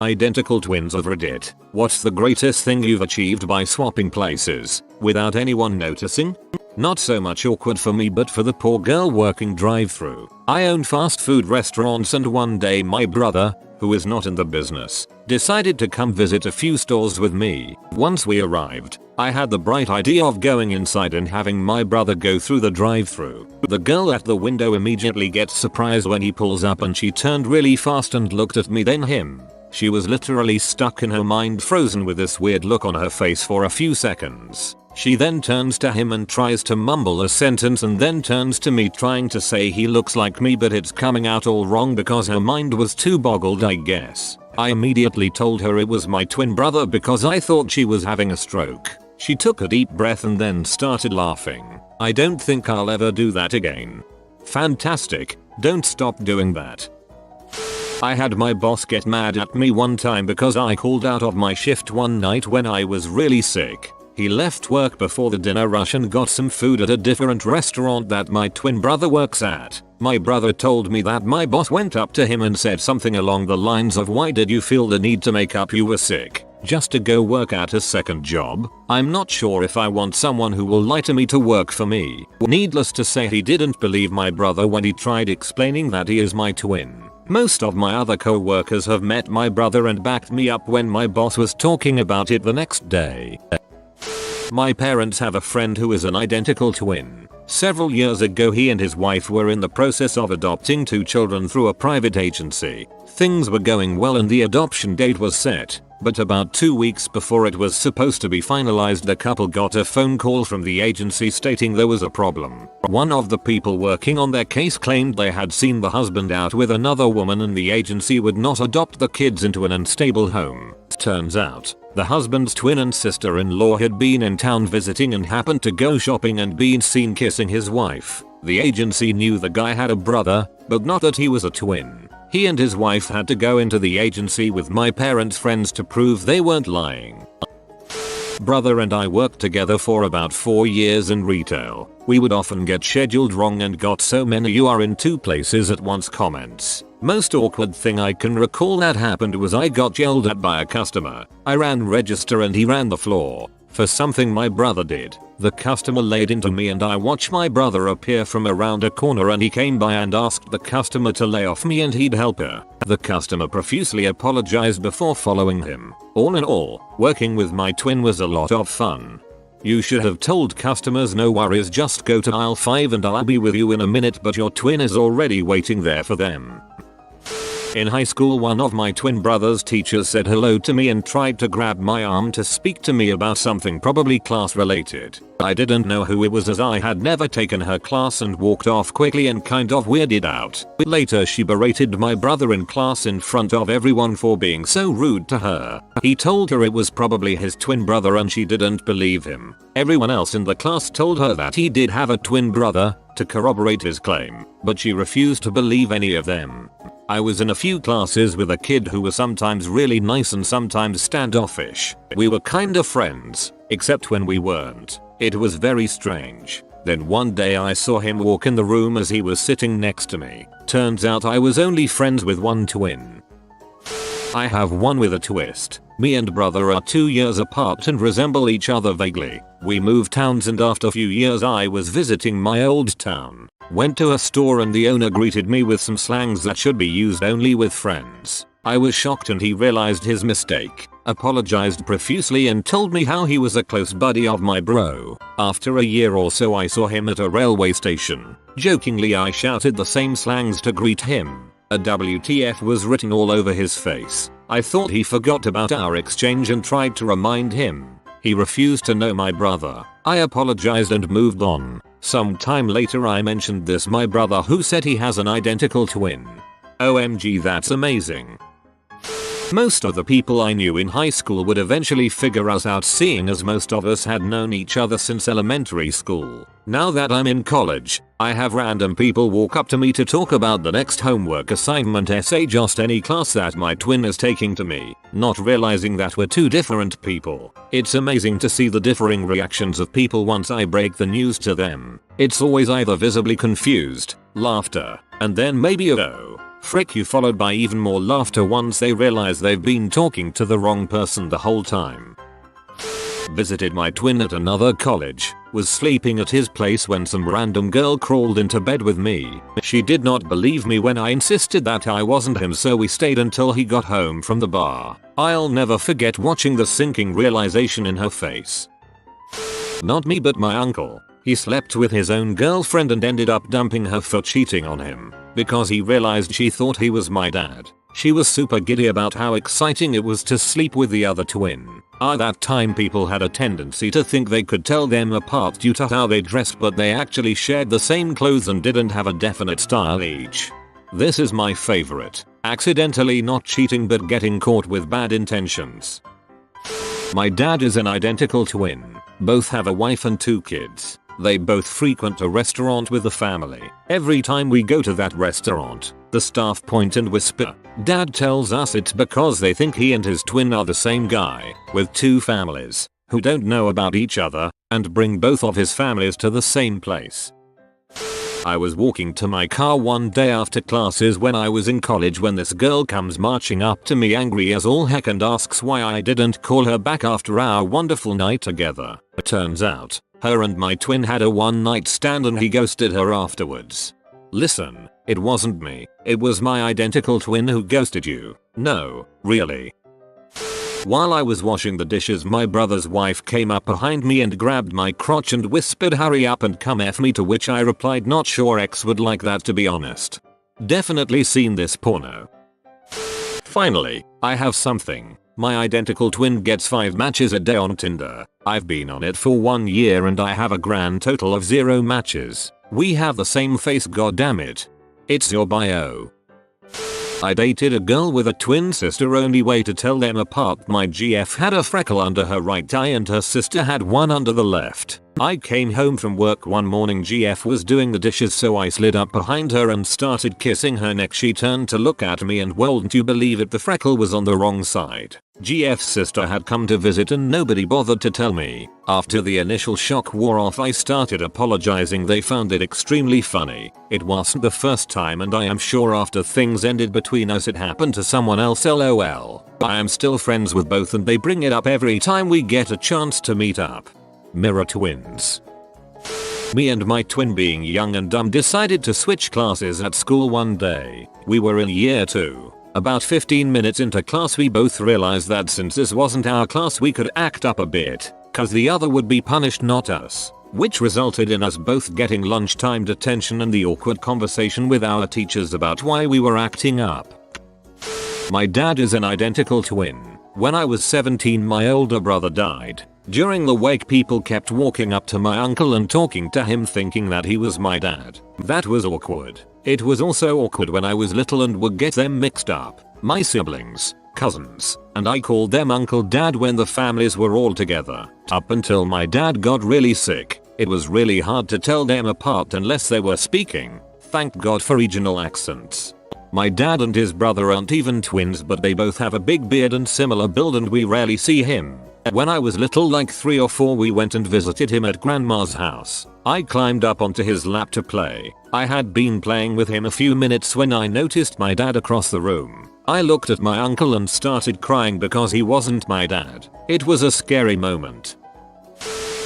Identical twins of Reddit. What's the greatest thing you've achieved by swapping places without anyone noticing? Not so much awkward for me, but for the poor girl working drive-thru. I own fast food restaurants, and one day my brother, who is not in the business, decided to come visit a few stores with me. Once we arrived, I had the bright idea of going inside and having my brother go through the drive-thru. The girl at the window immediately gets surprised when he pulls up, and she turned really fast and looked at me, then him. She was literally stuck in her mind, frozen with this weird look on her face for a few seconds. She then turns to him and tries to mumble a sentence, and then turns to me trying to say he looks like me, but it's coming out all wrong because her mind was too boggled, I guess. I immediately told her it was my twin brother because I thought she was having a stroke. She took a deep breath and then started laughing. I don't think I'll ever do that again. Fantastic, don't stop doing that. I had my boss get mad at me one time because I called out of my shift one night when I was really sick. He left work before the dinner rush and got some food at a different restaurant that my twin brother works at. My brother told me that my boss went up to him and said something along the lines of, "Why did you feel the need to make up you were sick just to go work at a second job? I'm not sure if I want someone who will lie to me to work for me." Needless to say, he didn't believe my brother when he tried explaining that he is my twin. Most of my other co-workers have met my brother and backed me up when my boss was talking about it the next day. My parents have a friend who is an identical twin. Several years ago, he and his wife were in the process of adopting 2 children through a private agency. Things were going well and the adoption date was set, but about 2 weeks before it was supposed to be finalized, the couple got a phone call from the agency stating there was a problem. One of the people working on their case claimed they had seen the husband out with another woman and the agency would not adopt the kids into an unstable home. Turns out, the husband's twin and sister-in-law had been in town visiting and happened to go shopping and been seen kissing his wife. The agency knew the guy had a brother, but not that he was a twin. He and his wife had to go into the agency with my parents' friends to prove they weren't lying. Brother and I worked together for about 4 years in retail. We would often get scheduled wrong and got so many "you are in 2 places at once" comments. Most awkward thing I can recall that happened was I got yelled at by a customer. I ran register and he ran the floor for something my brother did. The customer laid into me and I watched my brother appear from around a corner, and he came by and asked the customer to lay off me and he'd help her. The customer profusely apologized before following him. All in all, working with my twin was a lot of fun. You should have told customers, "No worries, just go to aisle 5 and I'll be with you in a minute," but your twin is already waiting there for them. In high school, one of my twin brother's teachers said hello to me and tried to grab my arm to speak to me about something probably class related. I didn't know who it was as I had never taken her class and walked off quickly and kind of weirded out. Later she berated my brother in class in front of everyone for being so rude to her. He told her it was probably his twin brother and she didn't believe him. Everyone else in the class told her that he did have a twin brother to corroborate his claim, but she refused to believe any of them. I was in a few classes with a kid who was sometimes really nice and sometimes standoffish. We were kinda friends, except when we weren't. It was very strange. Then one day I saw him walk in the room as he was sitting next to me. Turns out I was only friends with one twin. I have one with a twist. Me and brother are 2 years apart and resemble each other vaguely. We moved towns and after a few years I was visiting my old town. Went to a store and the owner greeted me with some slangs that should be used only with friends. I was shocked and he realized his mistake, apologized profusely and told me how he was a close buddy of my bro. After a year or so I saw him at a railway station. Jokingly I shouted the same slangs to greet him. A WTF was written all over his face. I thought he forgot about our exchange and tried to remind him. He refused to know my brother. I apologized and moved on. Some time later I mentioned this my brother, who said he has an identical twin. OMG, that's amazing. Most of the people I knew in high school would eventually figure us out, seeing as most of us had known each other since elementary school. Now that I'm in college, I have random people walk up to me to talk about the next homework assignment, essay, just any class that my twin is taking to me, not realizing that we're 2 different people. It's amazing to see the differing reactions of people once I break the news to them. It's always either visibly confused, laughter, and then maybe a "oh, Frick you, followed by even more laughter once they realize they've been talking to the wrong person the whole time. Visited my twin at another college, was sleeping at his place when some random girl crawled into bed with me. She did not believe me when I insisted that I wasn't him, so we stayed until he got home from the bar. I'll never forget watching the sinking realization in her face. Not me, but my uncle. He slept with his own girlfriend and ended up dumping her for cheating on him because he realized she thought he was my dad. She was super giddy about how exciting it was to sleep with the other twin. At that time people had a tendency to think they could tell them apart due to how they dressed, but they actually shared the same clothes and didn't have a definite style each. This is my favorite. Accidentally not cheating but getting caught with bad intentions. My dad is an identical twin. Both have a wife and 2 kids. They both frequent a restaurant with the family. Every time we go to that restaurant, the staff point and whisper. Dad tells us it's because they think he and his twin are the same guy, with 2 families, who don't know about each other, and bring both of his families to the same place. I was walking to my car one day after classes when I was in college when this girl comes marching up to me angry as all heck and asks why I didn't call her back after our wonderful night together. It turns out, her and my twin had a one-night stand and he ghosted her afterwards. Listen, it wasn't me. It was my identical twin who ghosted you. No, really. While I was washing the dishes, my brother's wife came up behind me and grabbed my crotch and whispered, "Hurry up and come F me," to which I replied, "Not sure X would like that, to be honest. Definitely seen this porno." Finally, I have something. My identical twin gets 5 matches a day on Tinder. I've been on it for 1 year and I have a grand total of 0 matches. We have the same face, goddammit. It's your bio. I dated a girl with a twin sister, only way to tell them apart, my GF had a freckle under her right eye and her sister had one under the left. I came home from work one morning, GF was doing the dishes, so I slid up behind her and started kissing her neck. She turned to look at me and wouldn't you believe it, the freckle was on the wrong side. GF's sister had come to visit and nobody bothered to tell me. After the initial shock wore off, I started apologizing. They found it extremely funny. It wasn't the first time and I am sure after things ended between us it happened to someone else, lol. I am still friends with both and they bring it up every time we get a chance to meet up. Mirror twins. Me and my twin, being young and dumb, decided to switch classes at school one day. We were in year 2. About 15 minutes into class we both realized that since this wasn't our class we could act up a bit, cause the other would be punished, not us. Which resulted in us both getting lunchtime detention and the awkward conversation with our teachers about why we were acting up. My dad is an identical twin. When I was 17 my older brother died. During the wake people kept walking up to my uncle and talking to him thinking that he was my dad. That was awkward. It was also awkward when I was little and would get them mixed up. My siblings, cousins, and I called them Uncle Dad when the families were all together. Up until my dad got really sick, it was really hard to tell them apart unless they were speaking. Thank God for regional accents. My dad and his brother aren't even twins, but they both have a big beard and similar build and we rarely see him. When I was little, like 3 or 4, we went and visited him at grandma's house. I climbed up onto his lap to play. I had been playing with him a few minutes when I noticed my dad across the room. I looked at my uncle and started crying because he wasn't my dad. It was a scary moment.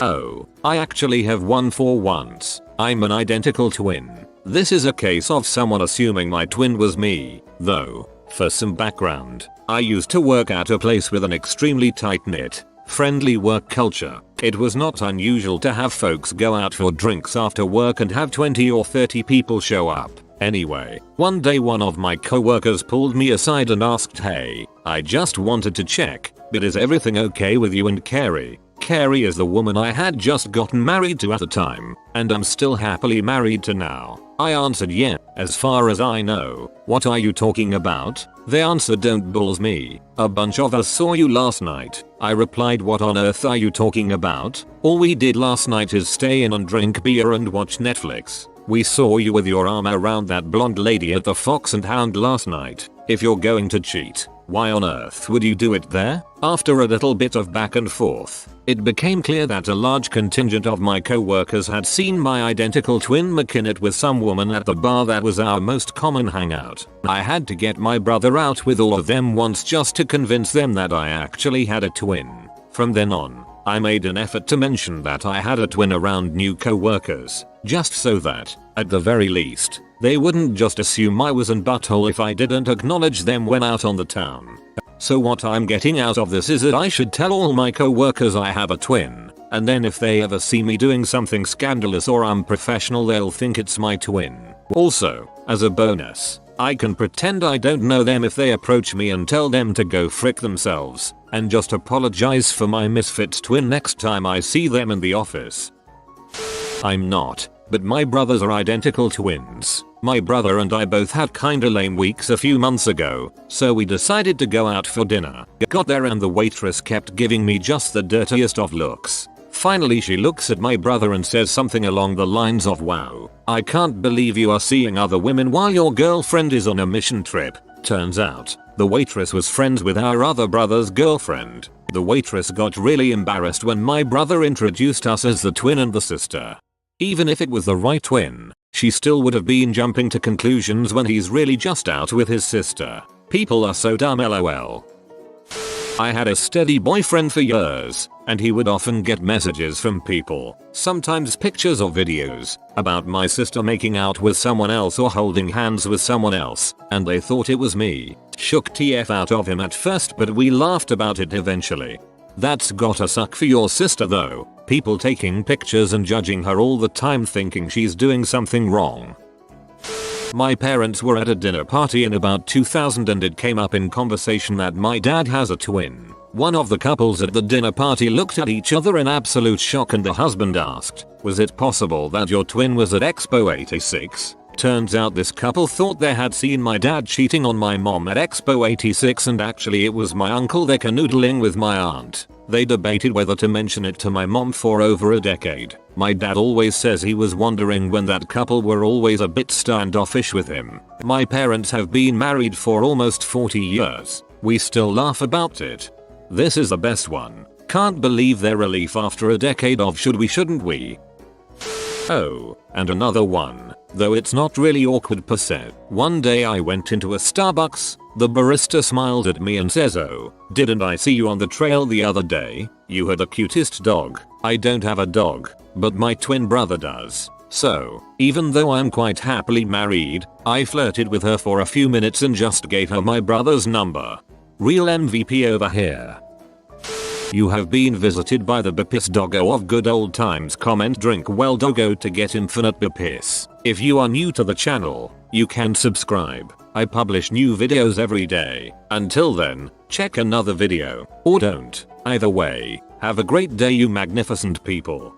Oh, I actually have one for once. I'm an identical twin. This is a case of someone assuming my twin was me, though. For some background, I used to work at a place with an extremely tight-knit, friendly work culture. It was not unusual to have folks go out for drinks after work and have 20 or 30 people show up. Anyway, one day one of my coworkers pulled me aside and asked, "Hey, I just wanted to check, but is everything okay with you and Carrie?" Carrie is the woman I had just gotten married to at the time, and I'm still happily married to now. I answered, "Yeah, as far as I know." "What are you talking about?" They answered, "Don't balls me. A bunch of us saw you last night." I replied, "What on earth are you talking about? All we did last night is stay in and drink beer and watch Netflix. We saw you with your arm around that blonde lady at the Fox and Hound last night. If you're going to cheat, Why on earth would you do it there? After a little bit of back and forth, it became clear that a large contingent of my co-workers had seen my identical twin McKinnon with some woman at the bar that was our most common hangout. I had to get my brother out with all of them once just to convince them that I actually had a twin. From then on, I made an effort to mention that I had a twin around new co-workers, just so that, at the very least, they wouldn't just assume I was an butthole if I didn't acknowledge them when out on the town. So what I'm getting out of this is that I should tell all my co-workers I have a twin, and then if they ever see me doing something scandalous or unprofessional they'll think it's my twin. Also, as a bonus, I can pretend I don't know them if they approach me and tell them to go frick themselves, and just apologize for my misfit twin next time I see them in the office. I'm not, but my brothers are identical twins. My brother and I both had kinda lame weeks a few months ago, so we decided to go out for dinner. Got there and the waitress kept giving me just the dirtiest of looks. Finally she looks at my brother and says something along the lines of, "Wow, I can't believe you are seeing other women while your girlfriend is on a mission trip." Turns out, the waitress was friends with our other brother's girlfriend. The waitress got really embarrassed when my brother introduced us as the twin and the sister. Even if it was the right twin, she still would have been jumping to conclusions when he's really just out with his sister. People are so dumb, lol. I had a steady boyfriend for years, and he would often get messages from people, sometimes pictures or videos, about my sister making out with someone else or holding hands with someone else, and they thought it was me. Shook TF out of him at first, but we laughed about it eventually. That's gotta suck for your sister though, people taking pictures and judging her all the time thinking she's doing something wrong. My parents were at a dinner party in about 2000 and it came up in conversation that my dad has a twin. One of the couples at the dinner party looked at each other in absolute shock and the husband asked, "Was it possible that your twin was at Expo 86? Turns out this couple thought they had seen my dad cheating on my mom at Expo 86 and actually it was my uncle there canoodling with my aunt. They debated whether to mention it to my mom for over a decade. My dad always says he was wondering when that couple were always a bit standoffish with him. My parents have been married for almost 40 years. We still laugh about it. This is the best one. Can't believe their relief after a decade of should we shouldn't we. Oh, and another one, though it's not really awkward per se. One day I went into a Starbucks, the barista smiled at me and says, "Oh, didn't I see you on the trail the other day? You had the cutest dog." I don't have a dog, but my twin brother does. So, even though I'm quite happily married, I flirted with her for a few minutes and just gave her my brother's number. Real MVP over here. You have been visited by the Bapis doggo of good old times. Comment drink well doggo to get infinite Bapis. If you are new to the channel, you can subscribe. I publish new videos every day. Until then, check another video, or don't. Either way, have a great day you magnificent people.